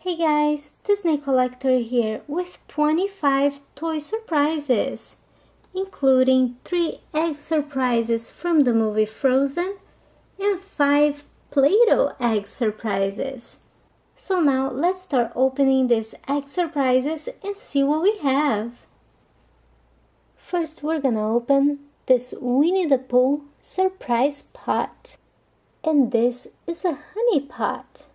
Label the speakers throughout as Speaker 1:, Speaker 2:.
Speaker 1: Hey guys, Disney Collector here with 25 toy surprises, including 3 egg surprises from the movie Frozen and 5 Play-Doh egg surprises. So now let's start opening these egg surprises and see what we have. First we're gonna open this Winnie the Pooh surprise pot. And this is a honey pot.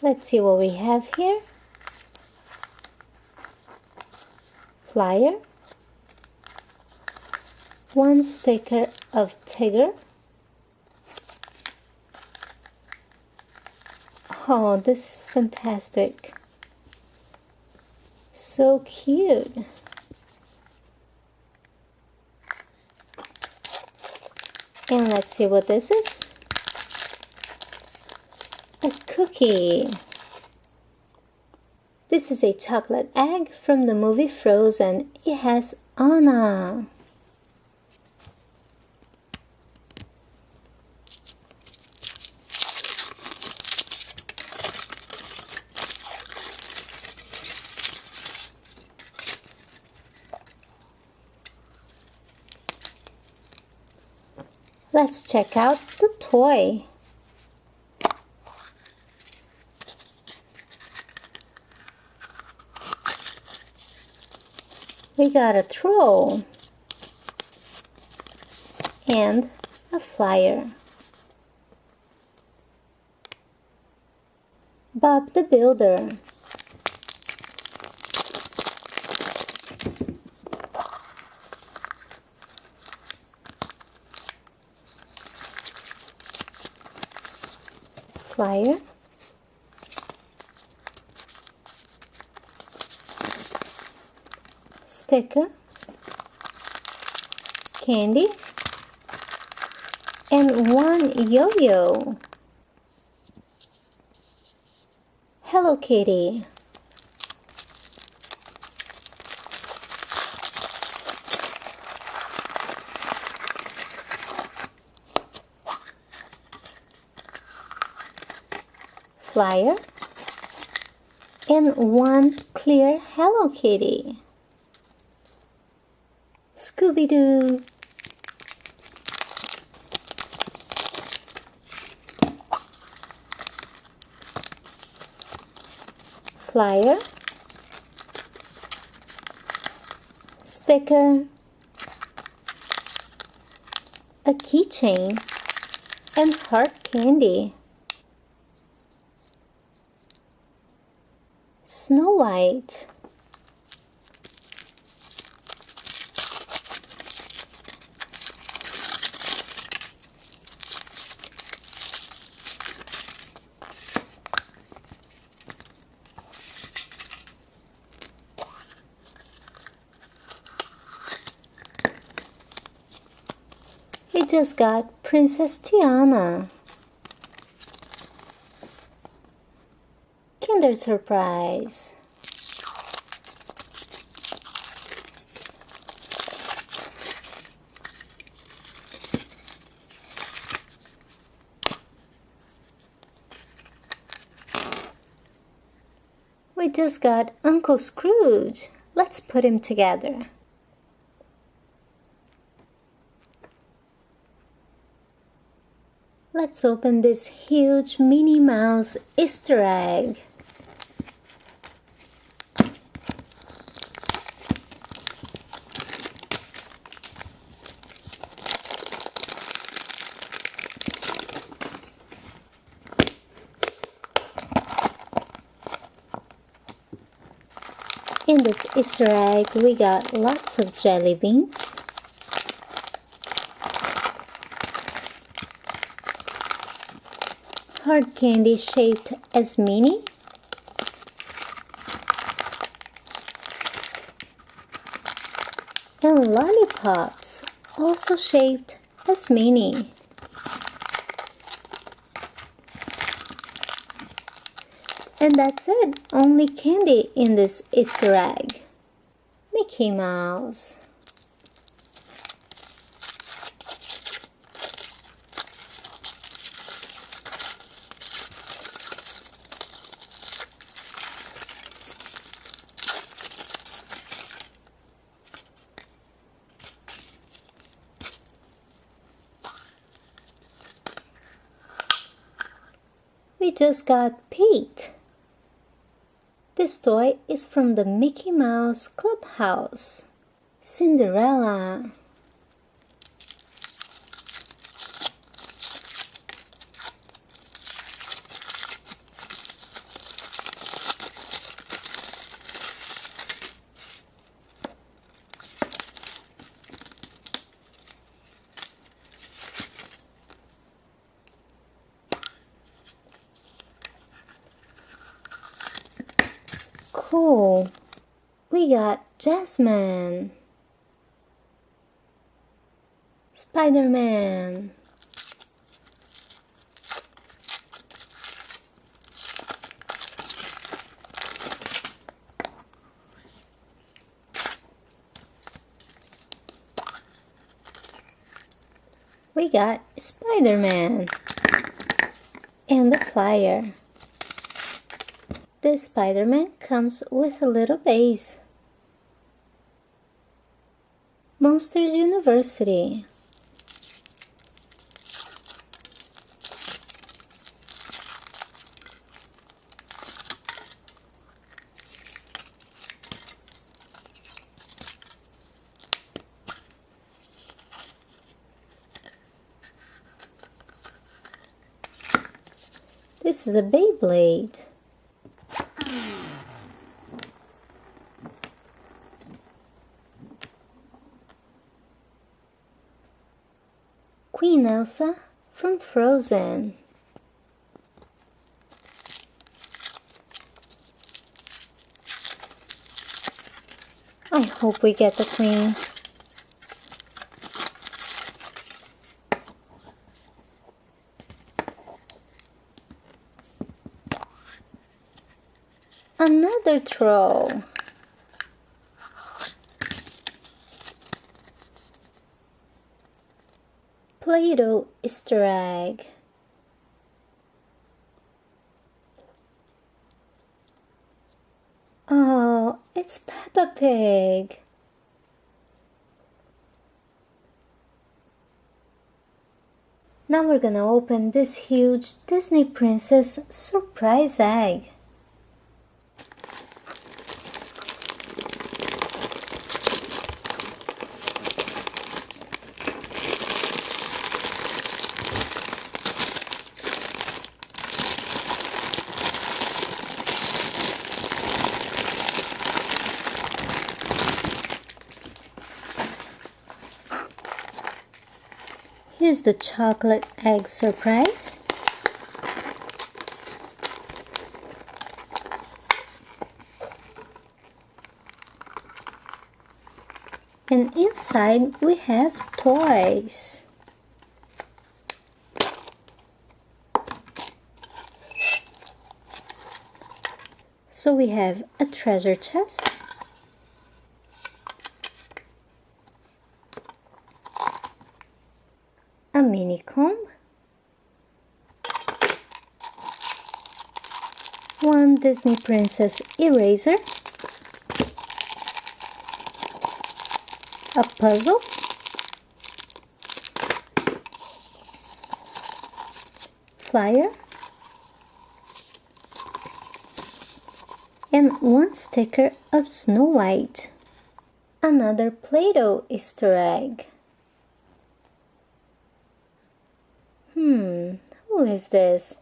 Speaker 1: Let's see what we have here. Flyer. 1 sticker of Tiger. Oh, this is fantastic. So cute. And let's see what this is. A cookie. This is a chocolate egg from the movie Frozen. It has Anna. Let's check out the toy. We got a troll and a flyer. Bob the Builder. Flyer. Sticker, candy, and 1 yo-yo. Hello Kitty. Flyer, and 1 clear Hello Kitty. Scooby-Doo. Flyer. Sticker. A keychain. And heart candy. Snow White. We just got Princess Tiana. Kinder Surprise. We just got Uncle Scrooge. Let's put him together. Let's open this huge Minnie Mouse Easter egg. In this Easter egg, we got lots of jelly beans, hard candy shaped as Minnie, and lollipops also shaped as Minnie. And that's it, only candy in this Easter egg. Mickey Mouse. We just got Pete. This toy is from the Mickey Mouse Clubhouse. Cinderella. Cool. We got Jasmine. Spider-Man. We got Spider-Man. And the flyer. This Spider-Man comes with a little base. Monsters University. This is a Beyblade. Queen Elsa from Frozen. I hope we get the Queen. Another troll. Play-Doh Easter egg. Oh, it's Peppa Pig. Now we're gonna open this huge Disney Princess surprise egg. Here's the chocolate egg surprise. And inside we have toys. So we have a treasure chest, a mini comb, one Disney Princess eraser, a puzzle, flyer, and one sticker of Snow White. Another Play-Doh Easter egg. Who is this?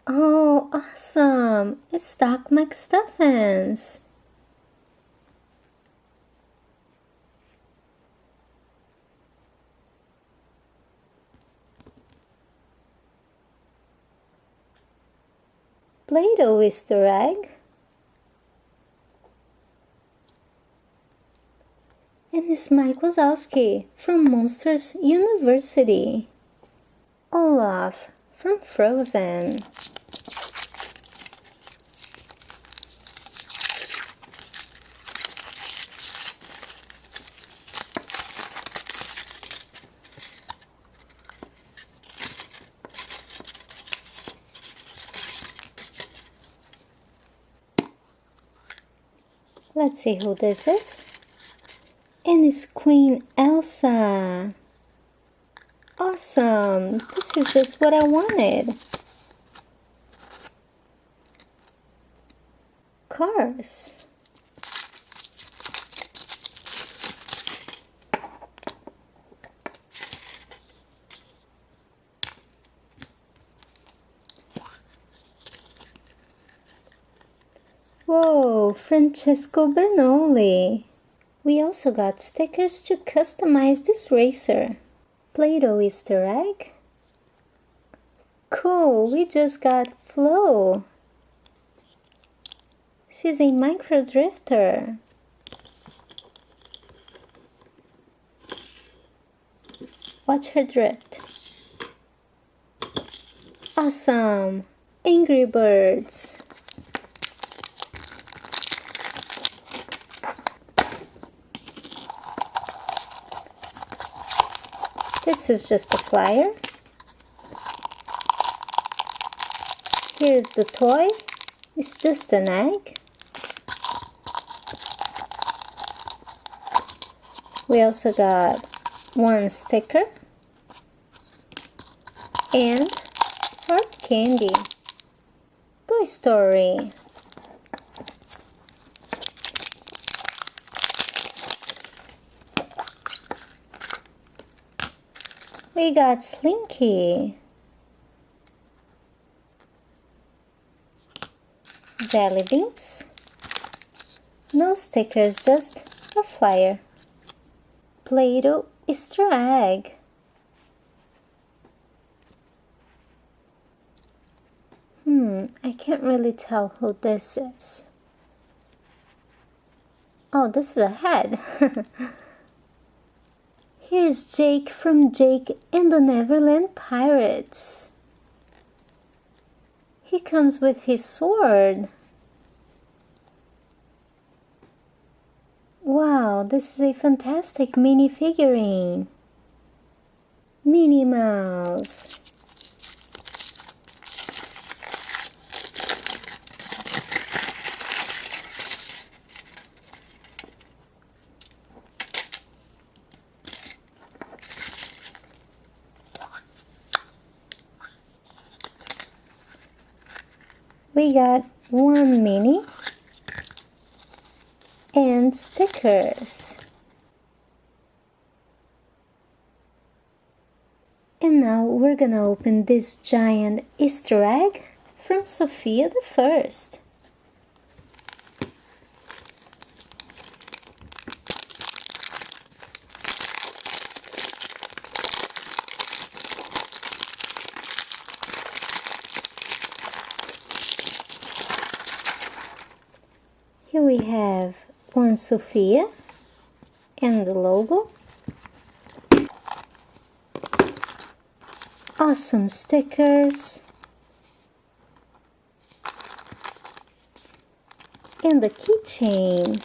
Speaker 1: Oh, awesome! It's Doc McStuffins. Play-Doh Easter egg. And it's Mike Wazowski from Monsters University. Olaf from Frozen. Let's see who this is. And it's Queen Elsa. Awesome! This is just what I wanted. Cars. Whoa, Francesco Bernoulli. We also got stickers to customize this racer. Play-Doh Easter egg. Cool, we just got Flo. She's a micro drifter. Watch her drift. Awesome! Angry Birds. This is just a flyer. Here's the toy. It's just an egg. We also got one sticker and hard candy. Toy Story. We got Slinky. Jelly beans. No stickers, just a flyer. Play-Doh Easter egg. I can't really tell who this is. Oh, this is a head. Here's Jake from Jake and the Neverland Pirates. He comes with his sword. Wow, this is a fantastic mini figurine. Minnie Mouse. We got one Minnie and stickers. And now we're gonna open this giant Easter egg from Sofia the First. Here we have one Sofia and the logo. Awesome stickers. And the keychain.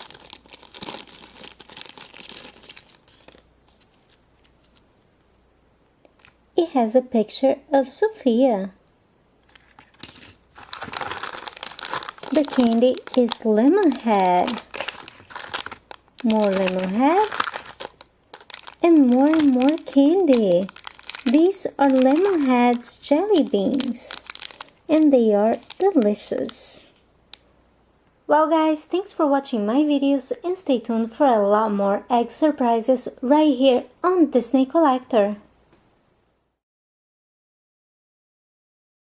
Speaker 1: It has a picture of Sofia. The candy is Lemonhead. More Lemonhead. And more candy. These are Lemonhead's jelly beans. And they are delicious. Well guys, thanks for watching my videos and stay tuned for a lot more egg surprises right here on Disney Collector.